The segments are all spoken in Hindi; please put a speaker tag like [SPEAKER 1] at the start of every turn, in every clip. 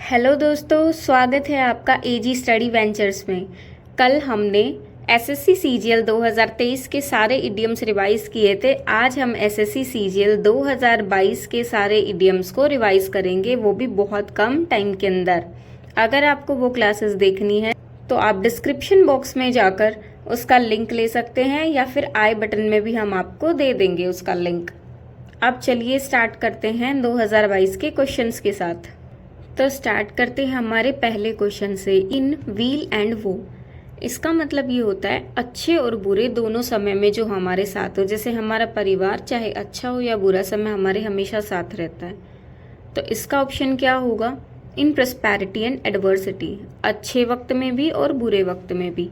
[SPEAKER 1] हेलो दोस्तों, स्वागत है आपका एजी स्टडी वेंचर्स में। कल हमने एसएससी सीजीएल 2023 के सारे इडियम्स रिवाइज किए थे। आज हम एसएससी सीजीएल 2022 के सारे इडियम्स को रिवाइज करेंगे, वो भी बहुत कम टाइम के अंदर। अगर आपको वो क्लासेस देखनी है तो आप डिस्क्रिप्शन बॉक्स में जाकर उसका लिंक ले सकते हैं या फिर आई बटन में भी हम आपको दे देंगे उसका लिंक। अब चलिए स्टार्ट करते हैं 2022 के क्वेश्चंस के साथ। तो स्टार्ट करते हैं हमारे पहले क्वेश्चन से। इन वील एंड वो, इसका मतलब ये होता है अच्छे और बुरे दोनों समय में जो हमारे साथ हो। जैसे हमारा परिवार चाहे अच्छा हो या बुरा समय हमारे हमेशा साथ रहता है। तो इसका ऑप्शन क्या होगा? इन प्रॉस्पेरिटी एंड एडवर्सिटी, अच्छे वक्त में भी और बुरे वक्त में भी।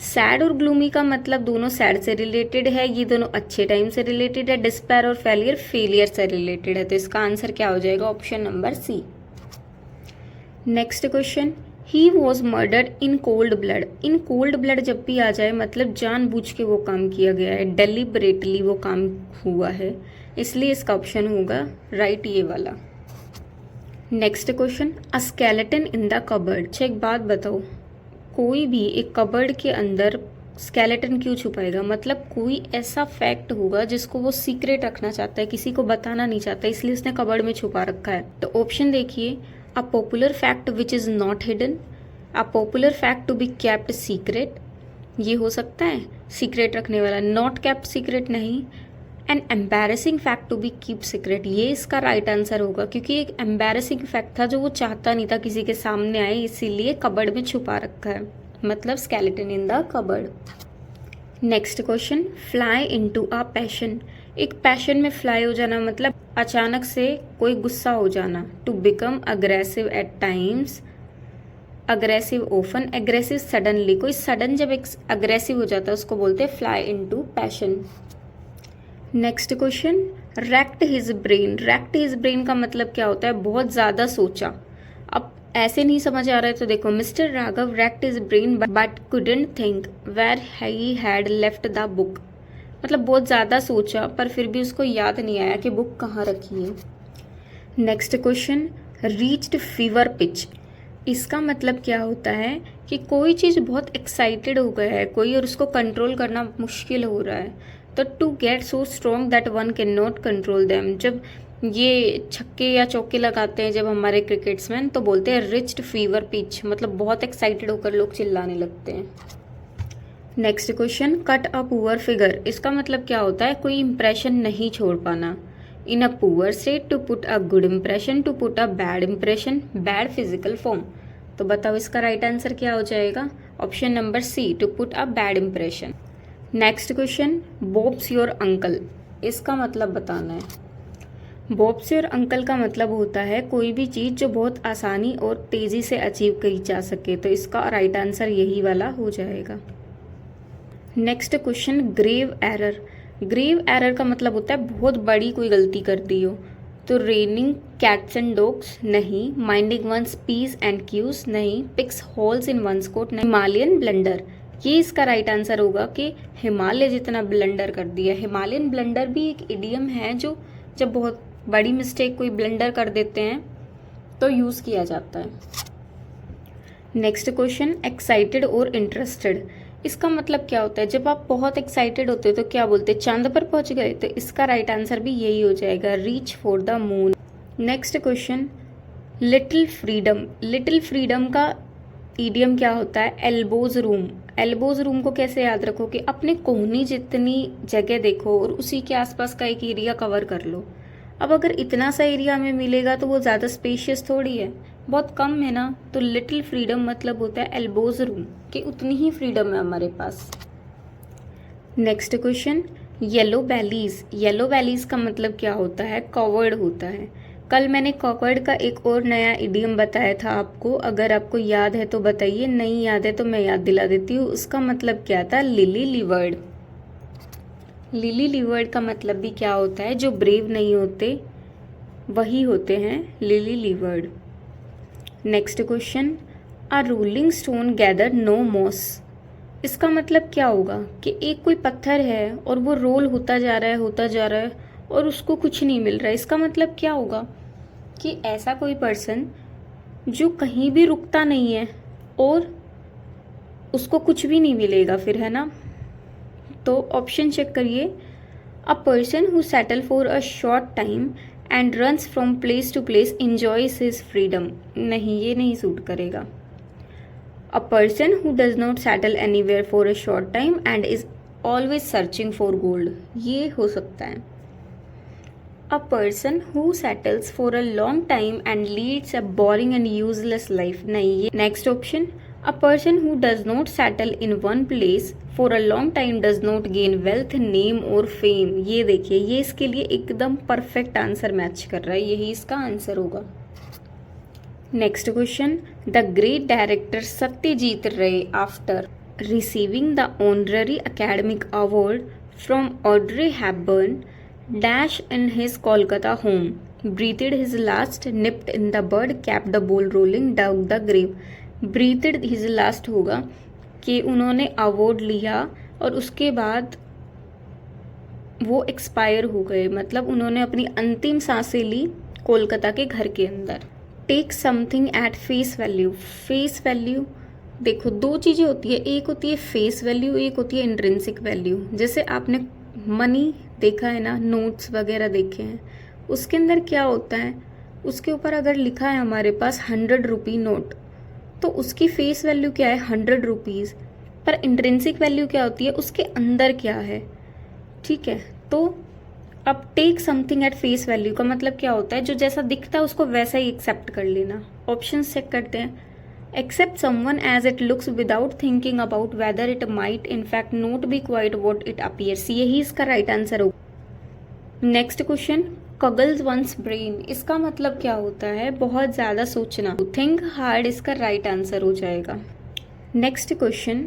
[SPEAKER 1] सैड और ग्लूमी का मतलब दोनों सैड से रिलेटेड है, ये दोनों अच्छे टाइम से रिलेटेड है। डिस्पेयर और फेलियर से रिलेटेड है। तो इसका आंसर क्या हो जाएगा? Option number C. Next question, he was murdered in cold blood. In cold blood जब भी आ जाए मतलब जानबूझ के वो काम किया गया है, डेलिबरेटली वो काम हुआ है, इसलिए इसका ऑप्शन होगा राइट ये वाला। Next question, a skeleton in the cupboard. अच्छा एक बात बताओ, कोई भी एक कबर्ड के अंदर स्केलेटन क्यों छुपाएगा? मतलब कोई ऐसा फैक्ट होगा जिसको वो सीक्रेट रखना चाहता है, किसी को बताना नहीं चाहता, इसलिए उसने कबर्ड में छुपा रखा है। तो ऑप्शन देखिए, a popular fact which is not hidden, a popular fact to be kept secret, ये हो सकता है सीक्रेट रखने वाला। नॉट केप्ट सीक्रेट नहीं। An embarrassing fact to be keep secret, ये इसका राइट आंसर होगा क्योंकि एक एम्बेरसिंग फैक्ट था जो वो चाहता नहीं था किसी के सामने आए, इसीलिए कबर्ड में छुपा रखा है, मतलब skeleton in the cupboard. Next question, fly into a passion. एक पैशन में फ्लाई हो जाना मतलब अचानक से कोई गुस्सा हो जाना। To become aggressive at times, aggressive often, aggressive suddenly. कोई सडन जब अग्रेसिव हो जाता है उसको बोलते हैं fly into passion. Next question, racked his brain. Racked his brain का मतलब क्या होता है? बहुत ज़्यादा सोचा। अब ऐसे नहीं समझ आ रहा है तो देखो, mister Raghav racked his brain but couldn't think where he had left the book. मतलब बहुत ज़्यादा सोचा पर फिर भी उसको याद नहीं आया कि बुक कहाँ रखी है। Next question, reached fever pitch. इसका मतलब क्या होता है कि कोई चीज़ बहुत एक्साइटेड हो गया है कोई और उसको कंट्रोल करना मुश्किल हो रहा है। तो to get so strong that one can not control them. जब ये छक्के या चौके लगाते हैं जब हमारे क्रिकेट्समैन तो बोलते हैं रिच्ड फीवर पिच, मतलब बहुत एक्साइटेड होकर लोग चिल्लाने लगते हैं। Next question, cut a poor figure. इसका मतलब क्या होता है? कोई इंप्रेशन नहीं छोड़ पाना। In a poor state, to put a good impression, to put a bad impression, bad physical form. तो बताओ इसका राइट आंसर क्या हो जाएगा? Option number C, to put a bad impression. Next question, Bob's your uncle. इसका मतलब बताना है। बॉब्स योर अंकल का मतलब होता है कोई भी चीज़ जो बहुत आसानी और तेज़ी से अचीव की जा सके। तो इसका राइट आंसर यही वाला हो जाएगा। Next question, grave error. Grave error का मतलब होता है बहुत बड़ी कोई गलती कर दी हो। तो रेनिंग कैट्स एंड डॉग्स नहीं, minding one's p's and q's नहीं, picks holes in one's coat नहीं, हिमालयन ब्लंडर। ये इसका राइट आंसर होगा कि हिमालय जितना ब्लंडर कर दिया। हिमालयन ब्लंडर भी एक इडियम है जो जब बहुत बड़ी मिस्टेक कोई ब्लंडर कर देते हैं तो यूज़ किया जाता है। नेक्स्ट क्वेश्चन, एक्साइटेड और इंटरेस्टेड। इसका मतलब क्या होता है? जब आप बहुत एक्साइटेड होते हो तो क्या बोलते हैं? चांद पर पहुंच गए। तो इसका राइट आंसर भी यही हो जाएगा, reach for the moon. Next question, little freedom. Little freedom का ईडियम क्या होता है? Elbows room. एल्बोज रूम को कैसे याद रखो कि अपने कोहनी जितनी जगह देखो और उसी के आसपास का एक एरिया कवर कर लो। अब अगर इतना सा एरिया हमें मिलेगा तो वो ज़्यादा स्पेशियस थोड़ी है, बहुत कम है ना। तो लिटिल फ्रीडम मतलब होता है एल्बोज रूम कि उतनी ही फ्रीडम है हमारे पास। Next question, yellow bellies. Yellow bellies का मतलब क्या होता है? कवर्ड होता है। कल मैंने कवर्ड का एक और नया इडियम बताया था आपको, अगर आपको याद है तो बताइए, नहीं याद है तो मैं याद दिला देती हूँ। उसका मतलब क्या था? लिली लिवर्ड। लिली लिवर्ड का मतलब भी क्या होता है? जो ब्रेव नहीं होते वही होते हैं lily livered. Next question, a rolling stone gather no moss. इसका मतलब क्या होगा कि एक कोई पत्थर है और वो रोल होता जा रहा है और उसको कुछ नहीं मिल रहा है। इसका मतलब क्या होगा कि ऐसा कोई पर्सन जो कहीं भी रुकता नहीं है और उसको कुछ भी नहीं मिलेगा फिर, है ना। तो ऑप्शन चेक करिए। A person who settle for a short time and runs from place to place enjoys his freedom, नहीं ये नहीं सूट करेगा। A person who does not settle anywhere for a short time and is always searching for gold, ये हो सकता है। A person who settles for a long time and leads a boring and useless life, नहीं ये। Next option, a person who does not settle in one place for a long time does not gain wealth, name or fame, ये देखिए ये इसके लिए एकदम परफेक्ट आंसर मैच कर रहा है, यही इसका आंसर होगा। Next question, the great director Satyajit Ray after receiving the honorary academic award from Audrey Hepburn dash in his Kolkata home breathed his last, nipped in the bird, cap the ball rolling, dug the grave. Breathed his last होगा कि उन्होंने अवार्ड लिया और उसके बाद वो एक्सपायर हो गए, मतलब उन्होंने अपनी अंतिम सांसें ली कोलकाता के घर के अंदर। Take something at face value, face value देखो दो चीज़ें होती है, एक होती है फेस वैल्यू, एक होती है इंट्रिंसिक वैल्यू। जैसे आपने मनी देखा है ना, नोट्स वगैरह देखे हैं, उसके अंदर क्या होता है, उसके ऊपर अगर लिखा है हमारे पास 100 रुपी नोट, तो उसकी फेस वैल्यू क्या है 100 रुपीज़, पर इंट्रिंसिक वैल्यू क्या होती है, उसके अंदर क्या है। ठीक है, तो अब take something at face value का मतलब क्या होता है, जो जैसा दिखता है उसको वैसा ही एक्सेप्ट कर लेना। ऑप्शन चेक करते हैं। Accept someone as it looks without thinking about whether it might in fact not be quite what it appears, यही इसका राइट आंसर होगा। Next question, cudgels one's brain, इसका मतलब क्या होता है, बहुत ज़्यादा सोचना। थिंक हार्ड इसका राइट आंसर हो जाएगा। Next question,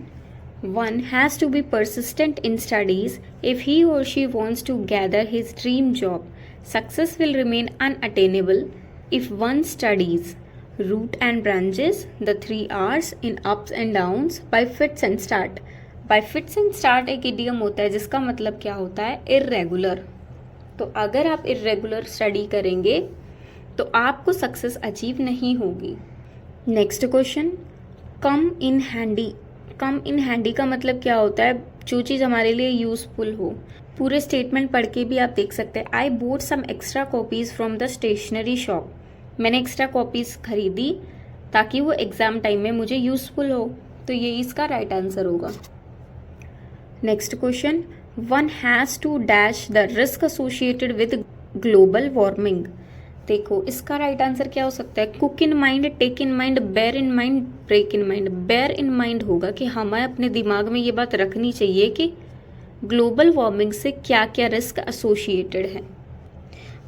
[SPEAKER 1] one has to be persistent in studies if he और she wants to gather his dream job, success will remain unattainable if one studies root and branches, the 3 R's in ups and downs, by fits and start. By fits and start एक इडियम होता है जिसका मतलब क्या होता है, इर्रेगुलर। तो अगर आप इर्रेगुलर स्टडी करेंगे तो आपको सक्सेस अचीव नहीं होगी। नेक्स्ट क्वेश्चन, कम इन हैंडी, कम इन हैंडी का मतलब क्या होता है, जो चीज़ हमारे लिए यूजफुल हो। पूरे स्टेटमेंट पढ़ के भी आप देख सकते हैं। I bought some extra copies from the stationery shop, मैंने एक्स्ट्रा कॉपीज़ खरीदी ताकि वो एग्ज़ाम टाइम में मुझे यूजफुल हो, तो ये इसका राइट आंसर होगा। Next question, one has to dash the risk associated with global warming, देखो इसका राइट आंसर क्या हो सकता है, cook in mind, take in mind, bear in mind, break in mind. Bear in mind होगा कि हमें अपने दिमाग में ये बात रखनी चाहिए कि ग्लोबल वार्मिंग से क्या क्या रिस्क एसोसिएटेड है।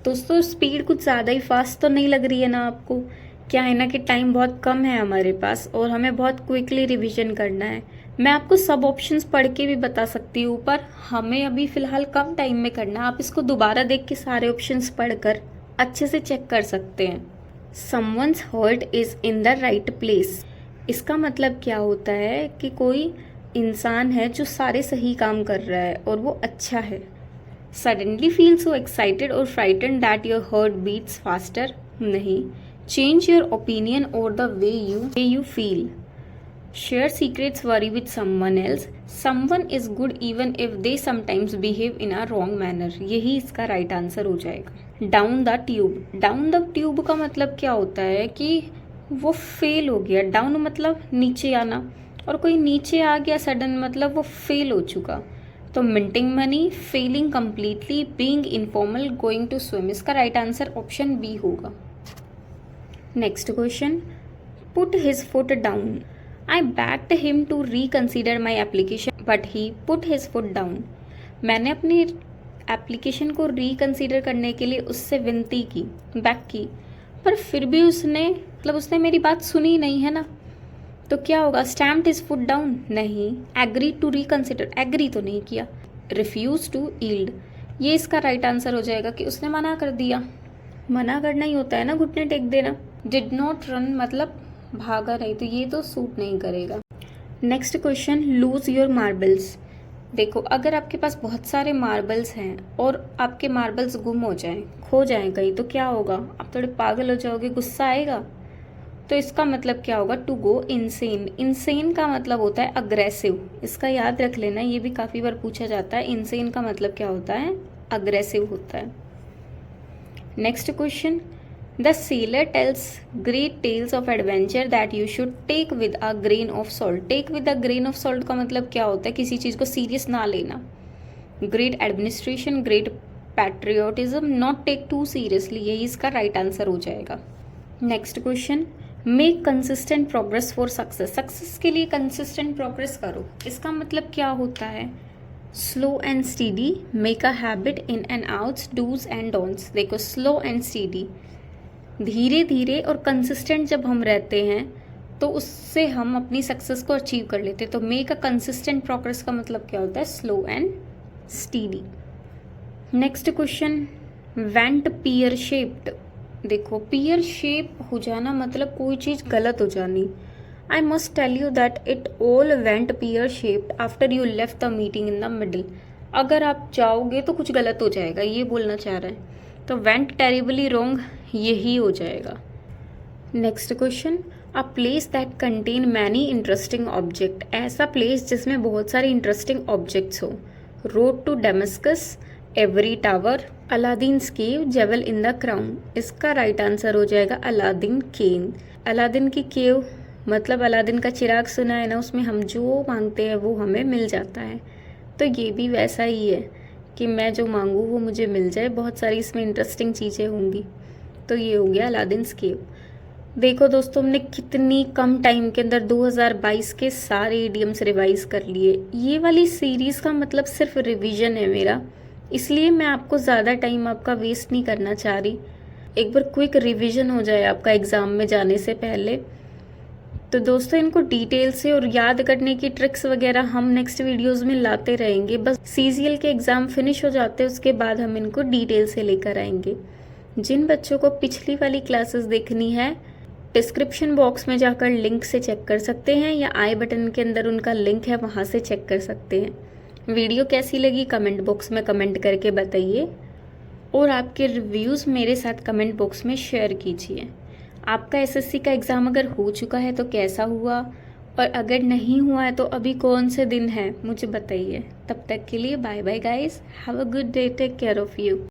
[SPEAKER 1] दोस्तों स्पीड कुछ ज़्यादा ही फास्ट तो नहीं लग रही है ना आपको, क्या है ना कि टाइम बहुत कम है हमारे पास और हमें बहुत क्विकली रिवीजन करना है। मैं आपको सब ऑप्शंस पढ़ के भी बता सकती हूँ, पर हमें अभी फ़िलहाल कम टाइम में करना है। आप इसको दोबारा देख के सारे ऑप्शंस पढ़कर अच्छे से चेक कर सकते हैं। Someone's heart is in the right place, इसका मतलब क्या होता है कि कोई इंसान है जो सारे सही काम कर रहा है और वो अच्छा है। सडनली फील सो एक्साइटेड और frighten that your heart beats faster, नहीं। चेंज योर ओपिनियन और the way you feel. Share secrets worry with someone else, someone is good even if they sometimes behave in a wrong manner, यही इसका राइट आंसर हो जाएगा। Down the tube, down the tube का मतलब क्या होता है कि वो फेल हो गया। डाउन मतलब नीचे आना, और कोई नीचे आ गया सडन मतलब वो फेल हो चुका। तो minting money, failing completely, being informal, going to swim, इसका राइट आंसर ऑप्शन बी होगा। Next question, put his foot down, I backed him to reconsider my application but he put his foot down, मैंने अपनी एप्लीकेशन को रिकन्सिडर करने के लिए उससे विनती की, बैक की, पर फिर भी उसने मेरी बात सुनी नहीं, है ना। तो क्या होगा, स्टैम्प्ड हिज फुट डाउन, नहीं। एग्री टू रिकन्सिडर, एग्री तो नहीं किया। रिफ्यूज टू यील्ड, ये इसका राइट आंसर हो जाएगा कि उसने मना कर दिया। मना करना ही होता है ना, घुटने टेक देना। डिड नॉट रन मतलब भागा नहीं, तो ये तो सूट नहीं करेगा। Next question, lose your marbles, देखो अगर आपके पास बहुत सारे मार्बल्स हैं और आपके मार्बल्स गुम हो जाएं, खो जाएं कहीं, तो क्या होगा, आप थोड़े पागल हो जाओगे, गुस्सा आएगा। तो इसका मतलब क्या होगा, टू गो इनसेन। इनसेन का मतलब होता है अग्रेसिव, इसका याद रख लेना, ये भी काफ़ी बार पूछा जाता है। इनसेन का मतलब क्या होता है, अग्रेसिव होता है। Next question, the seller tells great tales of adventure that you should take with a grain of salt. Take with a grain of salt का मतलब क्या होता है, किसी चीज़ को सीरियस ना लेना। Great administration, great patriotism, not take too seriously, यही इसका राइट आंसर हो जाएगा। Next question, make consistent progress for success. Success के लिए कंसिस्टेंट प्रोग्रेस करो, इसका मतलब क्या होता है, slow and steady, make a habit in and outs, dos and don'ts. देखो स्लो एंड स्टीडी, धीरे धीरे और कंसिस्टेंट जब हम रहते हैं तो उससे हम अपनी सक्सेस को अचीव कर लेते हैं। तो मेक अ कंसिस्टेंट प्रोग्रेस का मतलब क्या होता है, slow and steady. Next question, went pear shaped. देखो पीयर शेप हो जाना मतलब कोई चीज़ गलत हो जानी। I must tell you that it all went pear shaped after you left the meeting in the middle. अगर आप जाओगे तो कुछ गलत हो जाएगा, ये बोलना चाह रहा है। तो वेंट टेरिबली रॉन्ग यही हो जाएगा। Next question, a place that contain many interesting object. ऐसा प्लेस जिसमें बहुत सारे इंटरेस्टिंग ऑब्जेक्ट्स हो। Road to Damascus, ivory tower, Aladdin's cave, jewel in the crown. इसका राइट आंसर हो जाएगा अलादीन केव। अलादीन की केव मतलब अलादीन का चिराग सुना है ना, उसमें हम जो मांगते हैं वो हमें मिल जाता है। तो ये भी वैसा ही है कि मैं जो मांगूँ वो मुझे मिल जाए, बहुत सारी इसमें इंटरेस्टिंग चीज़ें होंगी। तो ये हो गया अलादीन्स केव। देखो दोस्तों, हमने कितनी कम टाइम के अंदर 2022 के सारे इडियम्स रिवाइज कर लिए। ये वाली सीरीज़ का मतलब सिर्फ रिवीजन है मेरा, इसलिए मैं आपको ज़्यादा टाइम आपका वेस्ट नहीं करना चाह रही। एक बार क्विक रिवीजन हो जाए आपका एग्ज़ाम में जाने से पहले। तो दोस्तों इनको डिटेल से और याद करने की ट्रिक्स वगैरह हम नेक्स्ट वीडियोस में लाते रहेंगे। बस सीजीएल के एग्ज़ाम फिनिश हो जाते हैं उसके बाद हम इनको डिटेल से लेकर आएंगे। जिन बच्चों को पिछली वाली क्लासेस देखनी है, डिस्क्रिप्शन बॉक्स में जाकर लिंक से चेक कर सकते हैं, या आई बटन के अंदर उनका लिंक है, वहाँ से चेक कर सकते हैं। वीडियो कैसी लगी कमेंट बॉक्स में कमेंट करके बताइए, और आपके रिव्यूज़ मेरे साथ कमेंट बॉक्स में शेयर कीजिए। आपका एसएससी का एग्ज़ाम अगर हो चुका है तो कैसा हुआ, और अगर नहीं हुआ है तो अभी कौन से दिन है मुझे बताइए। तब तक के लिए bye bye guys, have a good day, take care of you.